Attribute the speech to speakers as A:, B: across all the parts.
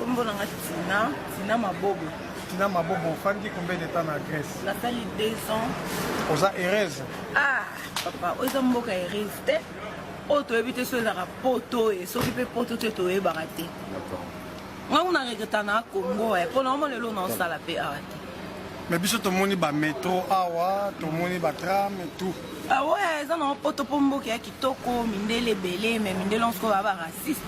A: Comme Tina Mabobo.
B: Tina Mabobo, Fandi combien de temps en Grèce?
A: La salle 2 ans.
B: Osa Erez.
A: Ah, papa, osa mboka Erez. Auto éviter sur la poto et s'occuper poto te toé baraté. On a regretté na Congo et pour le moment le lot non ça la paix arrêté.
B: Mais biso to moni ba métro awa, to moni ba tram et tout.
A: Ah ouais, ça non poto pombo qui kitoko mindele belé mais mindele on se va raciste.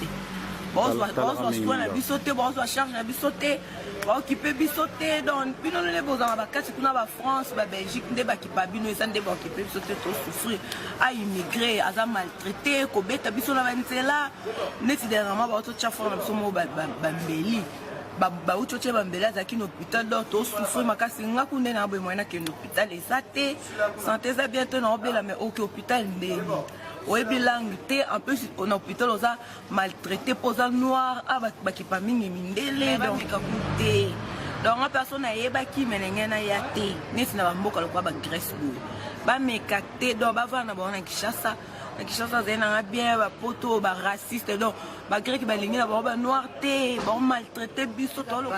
A: Bon soit na bisoté, bon soit charge na bisoté, ba occuper bisoté donc puis non les besoins ba kasi kuna ba France, ba Belgique ndé ba ki pa bino ça ndé ba occuper bisoté to souffrir, a immigrer, a za maltraité, ko beta biso na banzela, neti dernièrement ba to tchafa na biso mo ba mbeli. Ba uchoche ba mbeli azaki na hôpital donc to souffrir makasi nga kunde na bo moyena ke na hôpital ezate, santé za bientôt na obela mais au hôpital ndé. Oui, bilang, en plus, on a hôpital, on a maltraité, posant noir, qui pas mis mindele, donc écoutez. Donc, la personne a yébaki, mais n'a pas yate, n'est pas beaucoup le quoi, Grèce, bah, mais cacté, donc, bah, voilà, on a Kishasa, c'est bien, bah, poto, bah, raciste, donc, bah, grec, bah, l'ingé, bah, noirté, bah, maltraité, biso, tout le quoi,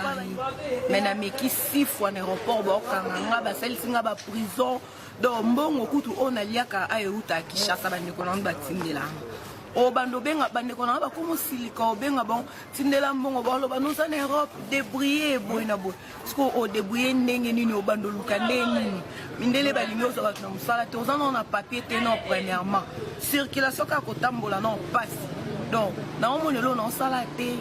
A: mais n'a mais qui 6 fois en aéroport, bah, quand bah, celle singa, bah, prison. Donc mbongo kutu ona liaka ayeuta Kishasa bandeko na batindela o bando benga bandeko na ba komo silika o benga bon tindela mbongo ba lo banosa na Europe débrouiller boina boy parce que o débrouiller ndenge nini o bando luka nini mindele ba lingo so ba na musala te ozana na papier te non premièrement circulation ka kotambola non passe donc na omone lo na sala te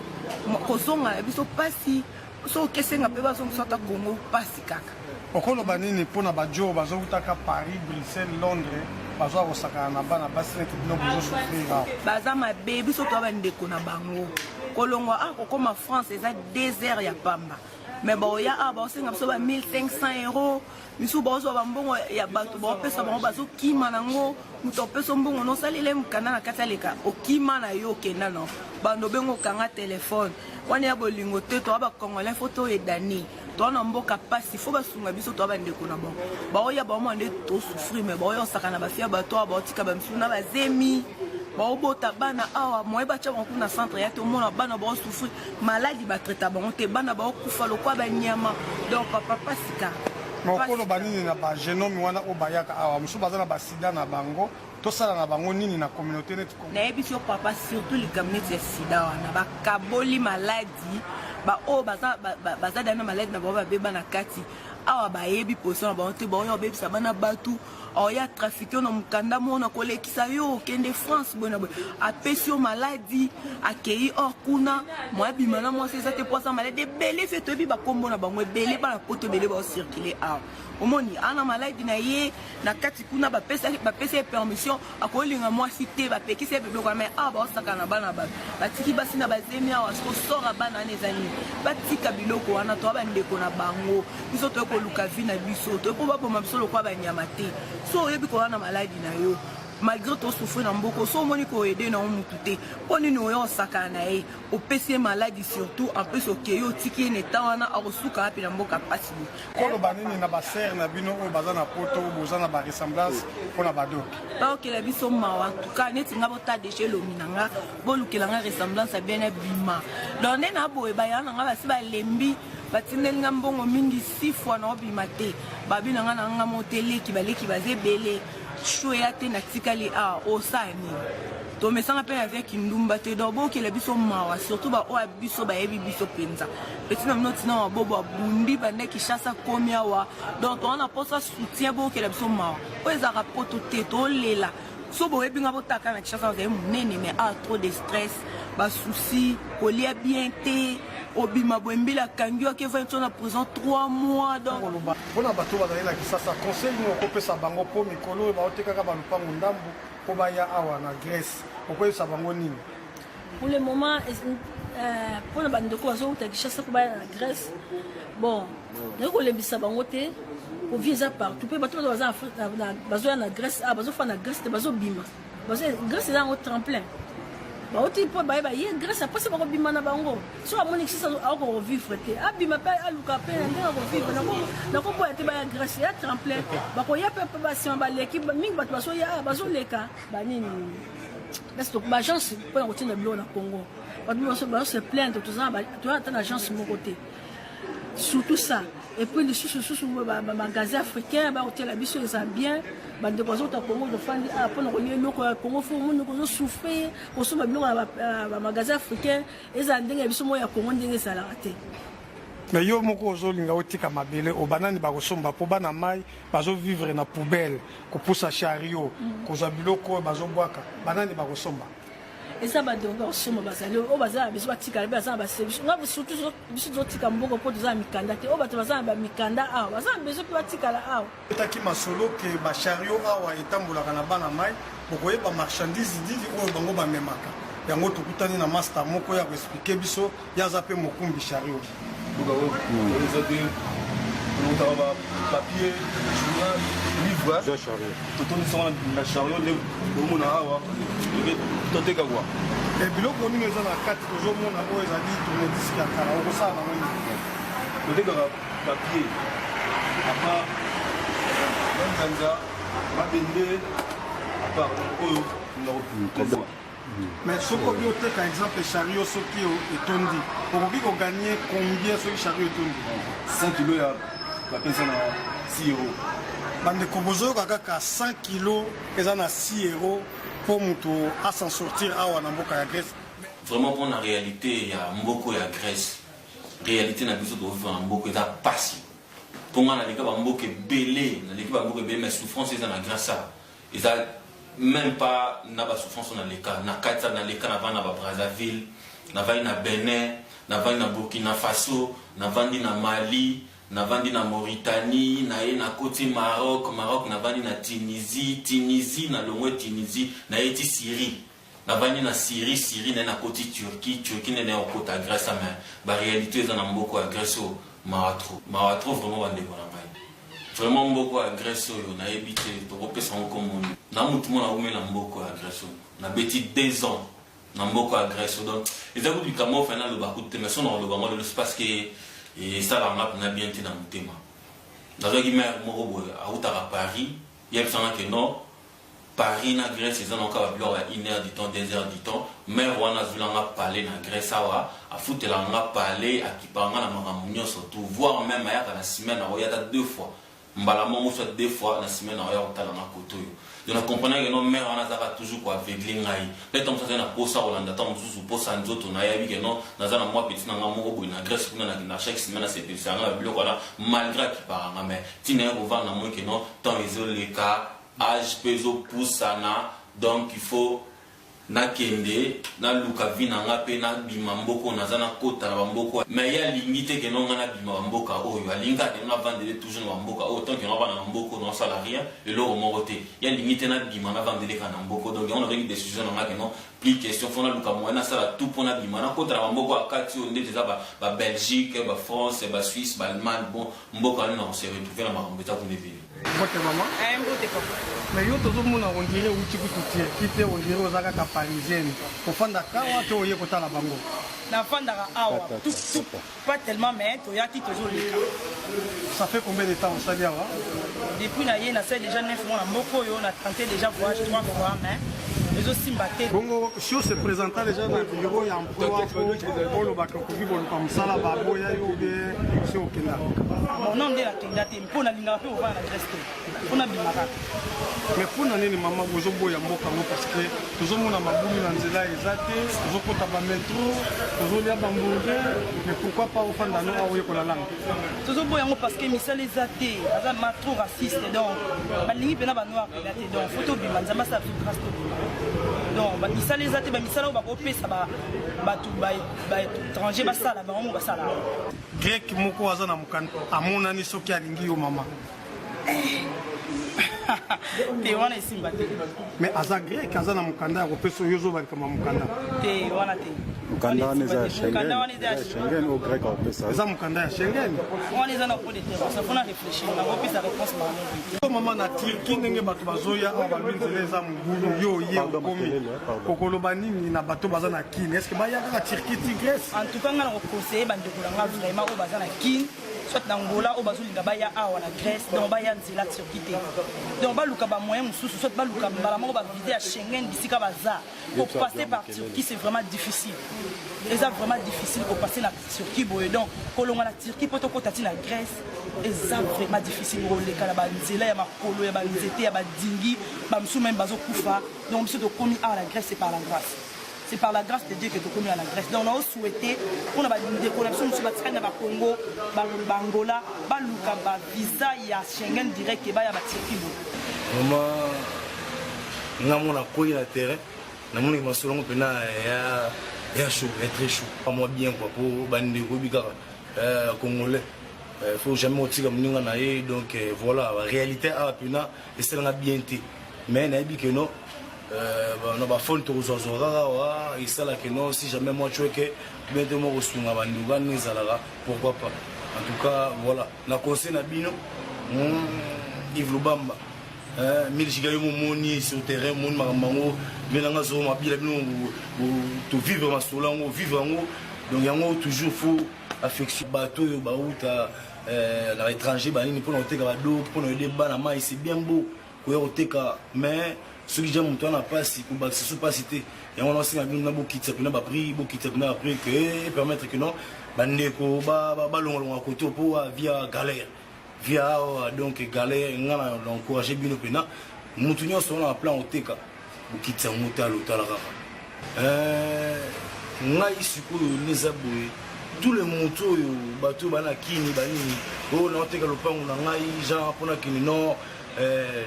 A: ko songa biso pasi so kesenga pe ba so sota Congo pasi kaka.
B: Okolo banini pona bajo bazo utaka Paris, Bruxelles, Londres, bazo osaka na bana basine tibino bozo souffrir.
A: Baza mabe biso to bandeko na bango. Kolongwa akokoma France eza désert ya pamba. Mais bon ya ba senga biso ba 1500 €, misu bozo ba mbongo ya bato ba pesa bango bazo kima nango, muto pesa mbongo no salile mkana na kataleka okima na yo kenda no. Bando bengo kanga téléphone. Wana ya bolingo te to ba congolais photo et dani. Toi na mboka pasi faut basunga biso to bandeko na bon ba oya ba mo ande to souffrir mais ba oya saka na ba fia ba to ba tika ba msuna ba zemi ba obota bana awa mo ba cha banku na centre ya to mona bana ba souffrir maladie ba traiter ba te bana ba okufa lokwa ba nyama donc papa pasika
B: mokolo banini na ba genome wana obayaka awa musu bazana ba sida na bango to sala na bango nini na communauté net ko
A: na ebiso papa surtout les communautés ya sida wana ba kaboli maladie ba o baza dana maladie na ba beba na kati awa ba yebi position ba onte ba yo bebisa bana batu o ya trafiquer na mukanda mona kolekisa yo kende France bona bo apesio maladie akei okuna moi bimana moi c'est ça te poisa maladie belé fait to bi ba kombo na bango belé ba na poto belé ba circuler awa omoni ana maladie na ye na kati kuna ba pesa permission akolinga moi cité ba pekise bebe kwa mais ba saka na bana ba batiki basi na bazemi awa so sora bana nezani batika biloko wana to ba ndeko na bango biso to ko luka vi na biso to ko ba boma biso lokwa ba nyama te so yebi ko na maladie na yo malgré tout souffrir na mboko so moni ko aider na mutu te poni no yo saka na e o pese maladie surtout en plus o keyo tiki ne tawana a kosuka api na mboka pasi
B: kolo banini na ba ser na bino o bazana poto o bozana ba ressemblance pona bado
A: ba o kela biso mawa en tout cas neti nga bota déchet lo minanga bolukela nga ressemblance bien bima donc na boye ba yana nga basi ba lembi batindeli nga mbongo mingi 6 fois na obima te babina nga na nga moteleki baleki bazebele choya te na tikali a osani to mesanga pe avec ndumba te do bo kele biso mawa surtout ba o biso ba yebi biso penza petit nam noti na bobo bundi ba ne Kishasa komia wa donc on a posa soutien bo kele biso mawa o ezaka poto te to lela so bo yebi nga botaka na Kishasa za munene mais a trop de stress ba souci kolia bien te obima boembila kangyo ke va être en prison 3 mois donc
B: bona bato ba la Kishasa conseil mo ko pesa bango po mikolo ba oteka ka ba lupango ndambu ko ba ya awa na Grèce ko sa bango nini
C: pour le moment pour le bande ko azo ta Kishasa ko ba na Grèce bon ne ko lembisa bango te ko visa partout pe bato baza Afrique bazo na Grèce bazo fa na Grèce te bazo bima bazo Grèce là au tremplin ba oti po ba ye Grèce a passé ba ko bima na bango so amoni Kishasa a ko vivre te abima pe aluka pe ndenge ko vivre na ko po ete ba Grèce ya tremplin ba ko ya pe ba si ba l'équipe mingi bato baso ya bazo leka ba nini parce que ba chance pour la routine de Blo na Congo se plaindre, tu as une agence mon côté. Surtout ça. Et puis, les magasins africains, la biche, ils sont bien. De quoi autres, Congo, de faire pour nous relier, nous, Congo, nous souffrir, on se met dans magasin africain, et ça, il y a des gens qui ont des salariés.
B: Mais yo moko ozolinga otika mabele obanani bakosomba po bana mai bazovivre na poubelle kopusa chariot kozwa biloko bazobwaka banani bakosomba
C: eza badongo bakosomba bazali oyo bazala biso batikala mpe bazala baservice nga surtout biso tozotika mboko mpo tozala mikanda te oyo bato bazala bamikanda awa bazala beso mpe batikala awa
B: etaki masolo ke bachariot awa etambolaka na bana mai bokoyeba marchandise didi oyo bango bamemaka yango tokutani na master moko ya koexplike biso yaza mpe mokumbi chariot.
D: Donc, on a papier, journal, livre. Tout le monde a chariot, tout le monde a
B: et biloko nini eza na kati tozomona oyo ezali tournevis ya kala okosala nango nini
D: totekaka papier apa manzanza mabende apa oyo nakopesa.
B: mais soki obi oteka exemple chariot soki etondi okoki koganye combien soki chariot etondi
D: 100 kilo ya bapesa na 6 euros
B: bandeko bozoyoka kaka 100 kilo eza na 6 euros pour moto à s'en sortir awa na mboka ya Grèce.
E: Vraiment pour la réalité il y a mboko ya Grèce réalité na biso to vivre en mboko eza pasi tonga na lika ba mboka belé na lika ba mboka belé mais souffrance eza na grâce ça eza même pas na ba souffrance na lika na kata na lika na vana ba Brazzaville na vani na Bénin na vani na Burkina Faso na vani na Mali na vandi na Mauritanie na ye na côté Maroc na vandi na Tunisie na longwe Tunisie na eti Syrie na vandi na Syrie na côté Turquie na na côté Grèce mais ba réalité eza na mboko ya Grèce maratro vraiment bande bona mai vraiment mboko ya Grèce yo na ebité to kopesa ngo monde na mutu mona umela mboko ya Grèce na beti 2 ans na mboko ya Grèce donc eza ko bikamo final le bakute mais son le ba moi parce que et ça la map n'a bien été dans le thème. Dans le guillemets, moi, à Paris, il y a que non, Paris, na Grèce, ils ont encore à 1 heure du temps, 2 heures du temps, mais on a vu la parler na Grèce, à foutre la parler, à qui parle la maramounion surtout, voire même à la semaine, il y a 2 fois. Mbalamon soit 2 fois la semaine, il y a la koto. Donc, on comprenait que nos mères, on a toujours quoi avec l'ingay. Peut-être que ça, pour ça, on a attendu pour ça, nous autres, on a vu que non, dans un mois, petit, on a mort, on a Grèce, on a chaque semaine, c'est plus, voilà, malgré qu'il parle, mais, tiens, on va dans que non, tant les cas, âge, peso, pousse, donc il faut. Na kende na luka vina nga pe na bima mboko na zana kota na mboko mais ya limite que non na bima mboka oyo alinga que na vendre toujours na mboka autant que na ba na mboko non salarié et le romoroté ya limite na bima na vendre na mboko donc on aurait une décision na que non plus question fona luka mo na sala tout pour na bima na kota na mboko akati on déjà ba Belgique ba France ba Suisse ba Allemagne bon mboka non se retrouver na mambeta pour les villes.
B: Votre maman? Mais yo tozomona on dirait uti kututi kite on dirait ozaka ka parisienne ofanda kawa to oye kotala bango
A: na fandaka awa tout pas tellement mais to yaki toujours leka.
B: Ça fait combien de temps on s'est awa?
A: Depuis na ye na c'est déjà 9 mois na moko yo na tenté déjà voyage 3 fois mais les aussi mbaté
B: bongo si on se présenta déjà dans le bureau ya emploi pour le bac ko vivre comme ça là babo ya yo be si au Kenya
A: mon nom de la Kenya te mpona linga pe ovana na reste mpona bimaka.
B: Mais pour nani mama bozoboya mboka ngo parce que tozomona mabulu na nzela ezate tozokota ba métro tozolia ba hamburger mais pourquoi pas ofanda no awo yekola langa
A: tozoboya ngo parce que misala ezate aza ma trop raciste donc balingi pena ba noir pe te donc photo bima nzamba sa grâce to donc ba misala ezate ba misala ba kopesa ba tout ba étranger ba sala ba mo ba sala
B: grec moko aza na mukanda amona ni soki alingi yo mama
A: te wana isimba te
B: mais aza grec aza na mukanda ya kopesa yozo balikama mukanda
A: te wana te
F: mukanda wana eza Schengen au grec kopesa
B: eza mukanda ya Schengen
A: wana eza na pole te ça faut na réfléchir na kopesa réponse ba
B: mama na Turquie ndenge bato bazoya awa balwinzela eza mugulu yo ye okomi kokoloba nini na bato baza na kine est-ce que bayaka na Turquie ti Grèce
A: en tout cas nga na conseiller bandeko langa vraiment o baza na kine soit na Angola o bazolinga baya awa na Grèce donc baya nzela Turquie te donc baluka ba moyen mususu soit baluka mbala moko ba visiter à Schengen bisika baza pour passer par Turquie c'est vraiment difficile c'est vraiment difficile pour passer la Turquie. Donc, quand on a la Turquie, pour côté la Grèce, c'est vraiment difficile pour les cas. Il y a des polo, il y a des étés, il y a des dingis, il y a des koufa. Donc, monsieur de commis à la Grèce, c'est par la grâce. C'est par la grâce de Dieu que tu connais à la Grèce. Donc, on a souhaité, on a des connexions, monsieur Batsirane, Congo, Angola, Baluka, visa, il y a Schengen direct, et il y a la Turquie.
G: Maman, on a couru la terre. On a chaud, très chaud. Pas moi bien quoi pour bande congolais. Il faut jamais aussi comme nous donc voilà, la réalité à Puna et c'est la bien été. Mais n'a dit que non. On a pas fond aux azora et ça là que non si jamais moi tu es que bientôt moi reçu ma bande nous allera pourquoi pas. En tout cas voilà, la conseil na bino Yves Lubamba. Mille gigayo moni sur terrain mon mamango menanga zo mabila bino to vivre ma solango vivre ngo donc yango toujours faut affection bateau yo bauta à l'étranger banini pour noter ka do pour no aider bana mai c'est bien beau ko yo teka mais ce que j'aime toi na passe pour ba se pas cité et on aussi na bino bo kitsa na ba prix bo kitsa na après que permettre que non bandeko ba longo à côté pour via galère via donc galère ngana encourager bino pena mutu nyonso na plan oteka bukitsa muta lotala kaka ngai sikoyo nezaboye tout le mutu oyo bato bana kini banini o na oteka lopango na ngai genre pona kini non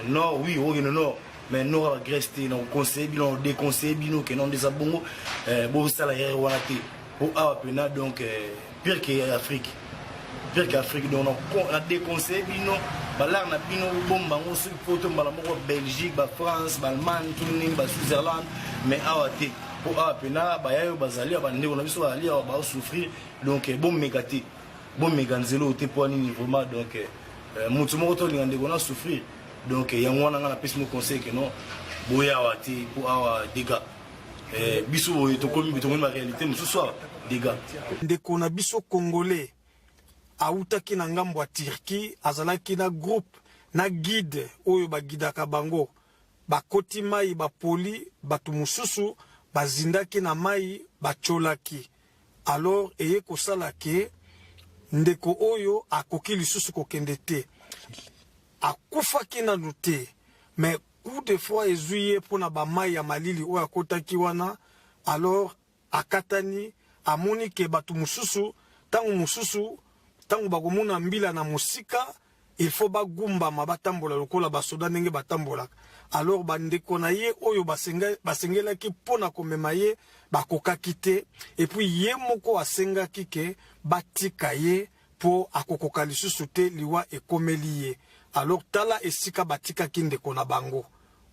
G: non oui o kini non mais non la Grèce te na conseil bino déconseil bino que non des abongo bo sala hier wana te o a pena donc pire que Afrique. Pire qu'Afrique, donc on a déconseillé, là on a bien bomba, on se photo, Belgique, France, Allemagne, tout le monde, Switzerland, mais à pour apena, bayayo, bazali, on a vu ça aller, on va souffrir, donc bon mégati, bon méganzelo, t'es pour un vraiment, donc mutumoto, on a souffrir, donc il y a un an, on a pu me conseiller que non, boya wati pour avoir des gars. Bissou, tu connais ma réalité, mais ce soir, des gars.
B: Dès qu'on a bissou congolais. Autaki na ngambo ya Turquie azalaki na groupe na guide oyo bagidaka bango bakoti mai bapoli batu mususu bazindaki na mai bacholaki alors eye kosala ke ndeko oyo akoki lisusu kokende te akufaki nanu te mais coup de fois ezuye mpona bamai ya malili oyo akotaki wana alors akatani amoni ke batu mususu tango mususu tango bakomona mbila na musika il faut bagumbama batambola lokola basoda ndenge batambolaka alors bandeko na ye oyo basengelaki mpona komema ye bakokaki te et puis ye moko asengaki ke batika ye mpo akokoka lisusu te liwa ekomeli ye alors tala esika batikaki ndeko na bango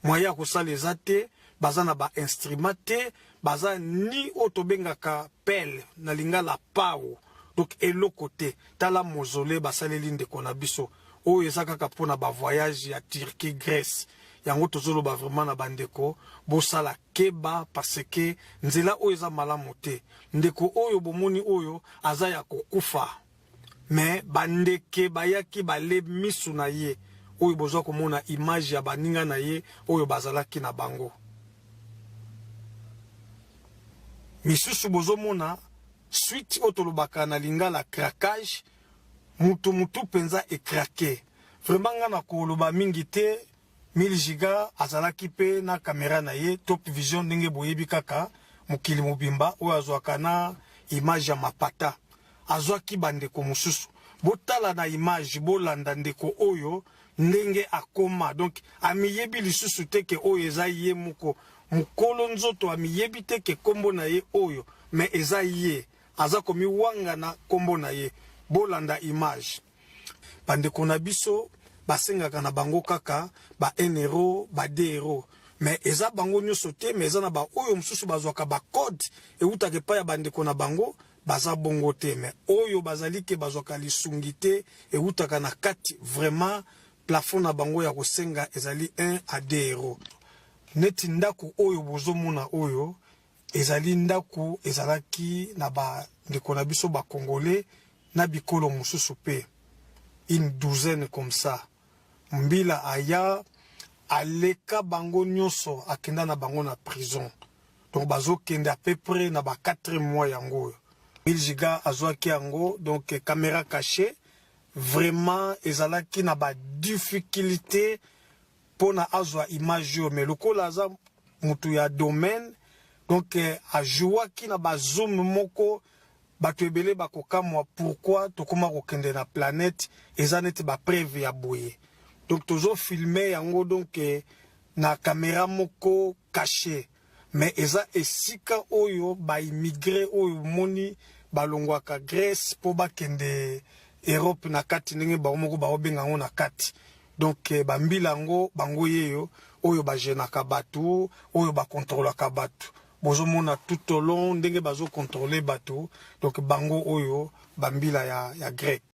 B: moya kosala eza te baza na bainstrument te baza ni oyo tobengaka pele na lingala pao. Donc, eloko te, tala mausolée basaleli ndeko na biso. Oyo eza kaka pona ba voyage ya Turquie, Grèce. Yango tozolo ba vraiment na bandeko, bosala keba parce que nzela oyo eza malamu te. Ndeko oyo bomoni oyo aza ya kokufa. Mais bandeke bayaki bale misu na ye. Oyo bozwa komona image ya baninga na ye oyo bazalaki na bango. Misusu bozomona suite otolobaka na lingala craquage mutu penza e craqué vraiment ngana koloba mingi te 1000 giga azalaki pe na caméra na ye top vision ndenge boyebi kaka mokili mobimba oyo azwaka na image ya mapata azwaki bandeko mususu botala na image bolanda ndeko oyo ndenge akoma donc amiyebi lisusu te ke oyo eza ye moko mukolo nzoto amiyebi te ke kombo na ye oyo mais eza ye aza komi wanga na kombo na ye bolanda image bandeko na biso basengaka na bango kaka ba 1 euro ba 2 euro mais eza bango nyonso te mais eza na ba oyo mususu bazwaka ba code eutaka epai ya bandeko na bango baza bongo te mais oyo bazali ke bazwaka lisungi te eutaka na kati vraiment plafond na bango ya kosenga ezali 1 à 2 euros neti ndako oyo bozomona oyo ezali ndako ezalaki na ba ndeko na biso ba congolais na bikolo mususu pe une douzaine comme ça mbila aya aleka bango nyonso akenda na bango na prison donc bazokende à peu près na ba 4 mois yango 1000 giga azwaki yango donc caméra cachée vraiment ezalaki na ba difficulté pona azwa image yo mais lokola aza mutu ya domaine donc ajouaki na ba zoom moko bato ebele bakokamwa pourquoi tokoma kokende na planète eza neti ba preuve ya boye donc tozo filmer yango donc na caméra moko cachée mais eza esika oyo ba immigré oyo moni balongwaka Grèce po bakende Europe na kati ndenge baomoko baobenga ngo na kati donc bambila ngo bango yeyo oyo bajenaka bato oyo bakontrolaka bato bozomona tout au long ndenge bazo contrôler bato donc bango oyo bambila ya grec